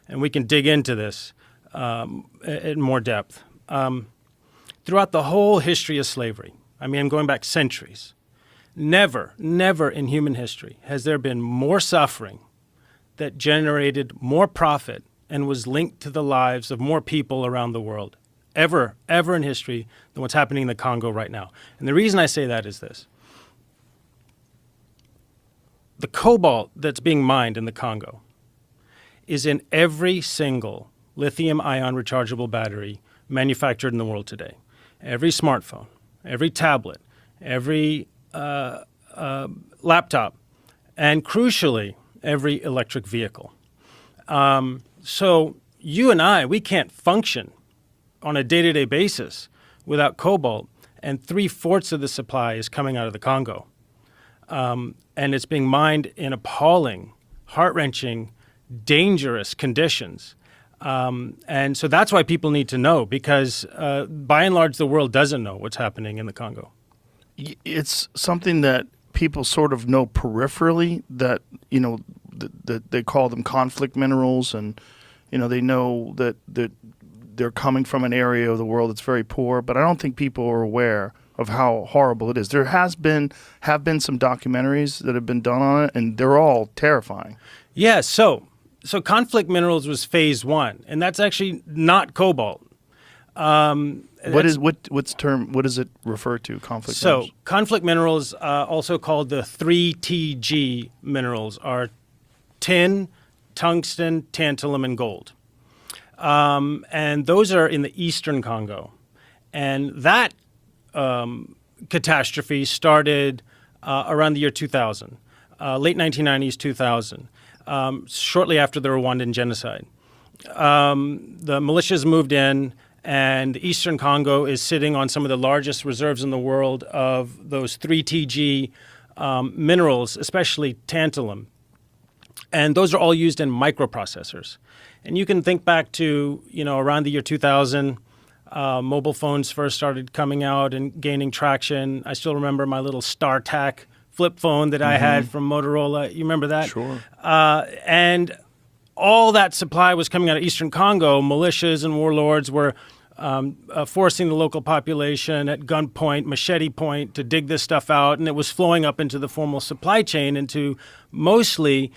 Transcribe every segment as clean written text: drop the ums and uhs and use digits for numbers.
and we can dig into this in more depth. Throughout the whole history of slavery, I mean, I'm going back centuries, never in human history has there been more suffering that generated more profit and was linked to the lives of more people around the world, ever in history, than what's happening in the Congo right now. And the reason I say that is this. The cobalt that's being mined in the Congo is in every single lithium-ion rechargeable battery manufactured in the world today. Every smartphone, every tablet, every laptop, and crucially, every electric vehicle. So you and I, we can't function on a day-to-day basis without cobalt, and 3/4 of the supply is coming out of the Congo. And it's being mined in appalling, heart-wrenching, dangerous conditions. And so that's why people need to know, because by and large, the world doesn't know what's happening in the Congo. It's something that people sort of know peripherally, that, you know, that they call them conflict minerals, and, you know, they know that they're coming from an area of the world that's very poor, but I don't think people are aware of how horrible it is. There have been some documentaries that have been done on it, and they're all terrifying. Yeah, so conflict minerals was phase one, and that's actually not cobalt. What does it refer to, conflict minerals? So conflict minerals, also called the 3TG minerals, are tin, tungsten, tantalum, and gold. And those are in the eastern Congo. And that catastrophe started around the year 2000, late 1990s, 2000, shortly after the Rwandan genocide. The militias moved in, and the eastern Congo is sitting on some of the largest reserves in the world of those 3TG minerals, especially tantalum. And those are all used in microprocessors. And you can think back to, you know, around the year 2000, mobile phones first started coming out and gaining traction. I still remember my little StarTAC flip phone that I had from Motorola. You remember that? Sure. And all that supply was coming out of eastern Congo. Militias and warlords were forcing the local population at gunpoint, machete point, to dig this stuff out, and it was flowing up into the formal supply chain, into mostly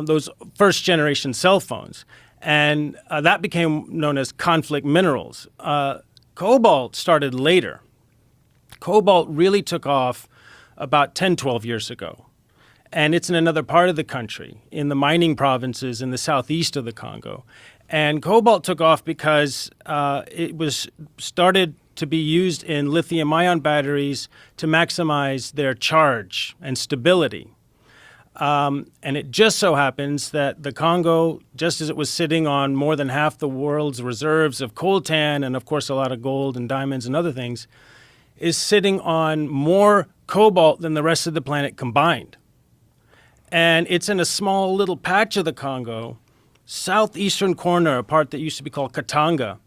those first-generation cell phones. And that became known as conflict minerals. Cobalt started later. Cobalt really took off about 10, 12 years ago. And it's in another part of the country, in the mining provinces in the southeast of the Congo. And cobalt took off because it was started to be used in lithium-ion batteries to maximize their charge and stability. And it just so happens that the Congo, just as it was sitting on more than half the world's reserves of coltan and, of course, a lot of gold and diamonds and other things, is sitting on more cobalt than the rest of the planet combined. And it's in a small little patch of the Congo, southeastern corner, a part that used to be called Katanga.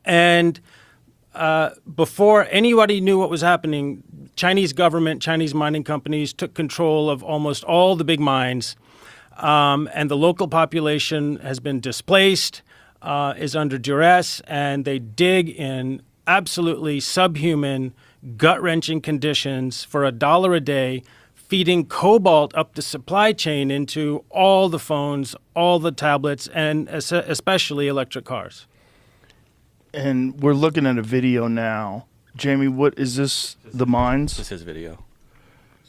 And before anybody knew what was happening, Chinese government, Chinese mining companies took control of almost all the big mines, and the local population has been displaced, is under duress, and they dig in absolutely subhuman, gut-wrenching conditions for $1 a day, feeding cobalt up the supply chain into all the phones, all the tablets, and especially electric cars. And we're looking at a video now. Jamie, what is this? The mines? This is video.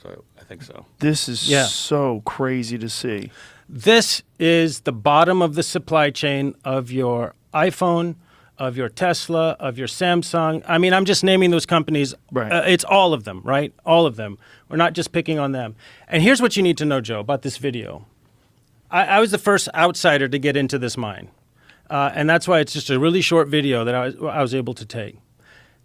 So I think so. This is so crazy to see. This is the bottom of the supply chain of your iPhone, of your Tesla, of your Samsung. I mean, I'm just naming those companies. Right. It's all of them, right? All of them. We're not just picking on them. And here's what you need to know, Joe, about this video. I was the first outsider to get into this mine. And that's why it's just a really short video that I was able to take.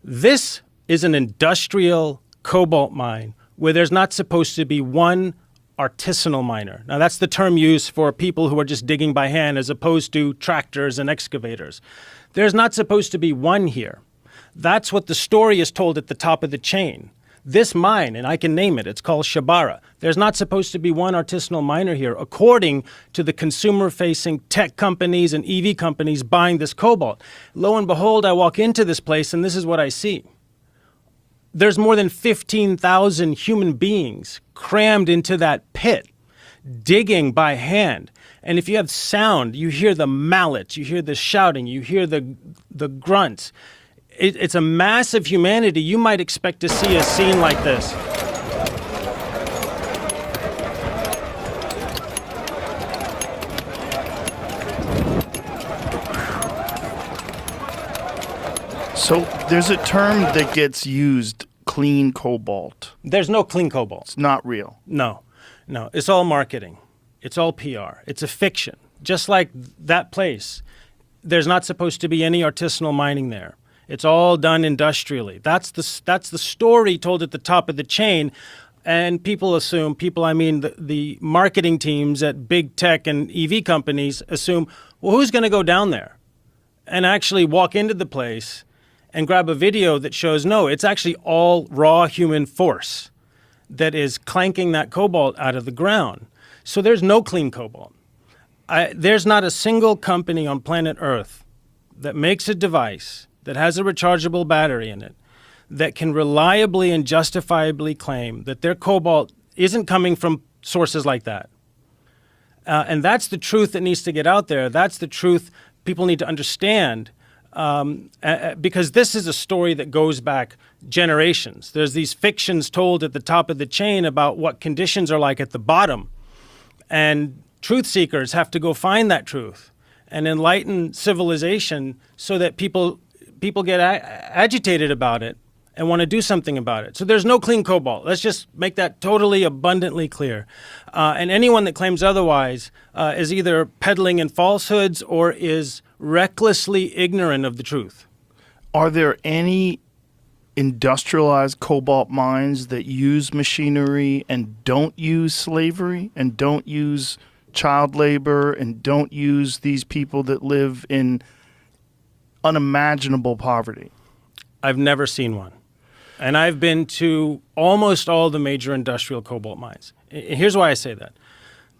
This is an industrial cobalt mine where there's not supposed to be one artisanal miner. Now, that's the term used for people who are just digging by hand as opposed to tractors and excavators. There's not supposed to be one here. That's what the story is told at the top of the chain. This mine, and I can name it, it's called Shabara. There's not supposed to be one artisanal miner here, according to the consumer-facing tech companies and EV companies buying this cobalt. Lo and behold, I walk into this place, and this is what I see. There's more than 15,000 human beings crammed into that pit, digging by hand. And if you have sound, you hear the mallets, you hear the shouting, you hear the grunts. It's a massive humanity. You might expect to see a scene like this. So there's a term that gets used, clean cobalt. There's no clean cobalt. It's not real. No. It's all marketing. It's all PR. It's a fiction. Just like that place, there's not supposed to be any artisanal mining there. It's all done industrially. That's the story told at the top of the chain. And people assume, I mean the marketing teams at big tech and EV companies assume, well, who's going to go down there and actually walk into the place and grab a video that shows, no, it's actually all raw human force that is clanking that cobalt out of the ground. So there's no clean cobalt. There's not a single company on planet Earth that makes a device that has a rechargeable battery in it that can reliably and justifiably claim that their cobalt isn't coming from sources like that. And that's the truth that needs to get out there. That's the truth people need to understand, because this is a story that goes back generations. There's these fictions told at the top of the chain about what conditions are like at the bottom. And truth seekers have to go find that truth and enlighten civilization so that people get agitated about it and want to do something about it. So there's no clean cobalt. Let's just make that totally abundantly clear. And anyone that claims otherwise is either peddling in falsehoods or is recklessly ignorant of the truth. Are there any industrialized cobalt mines that use machinery and don't use slavery and don't use child labor and don't use these people that live in unimaginable poverty? I've never seen one. And I've been to almost all the major industrial cobalt mines. Here's why I say that.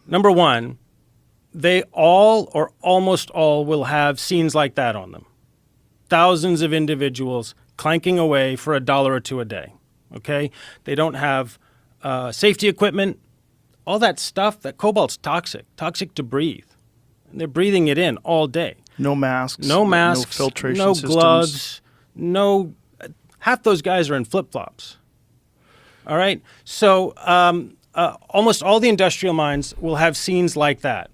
Number one, they all or almost all will have scenes like that on them. Thousands of individuals clanking away for $1 or $2 a day, okay? They don't have safety equipment, all that stuff. That cobalt's toxic to breathe. And they're breathing it in all day. No masks. No masks, no filtration no systems. gloves, no. Half those guys are in flip-flops. All right? So almost all the industrial mines will have scenes like that.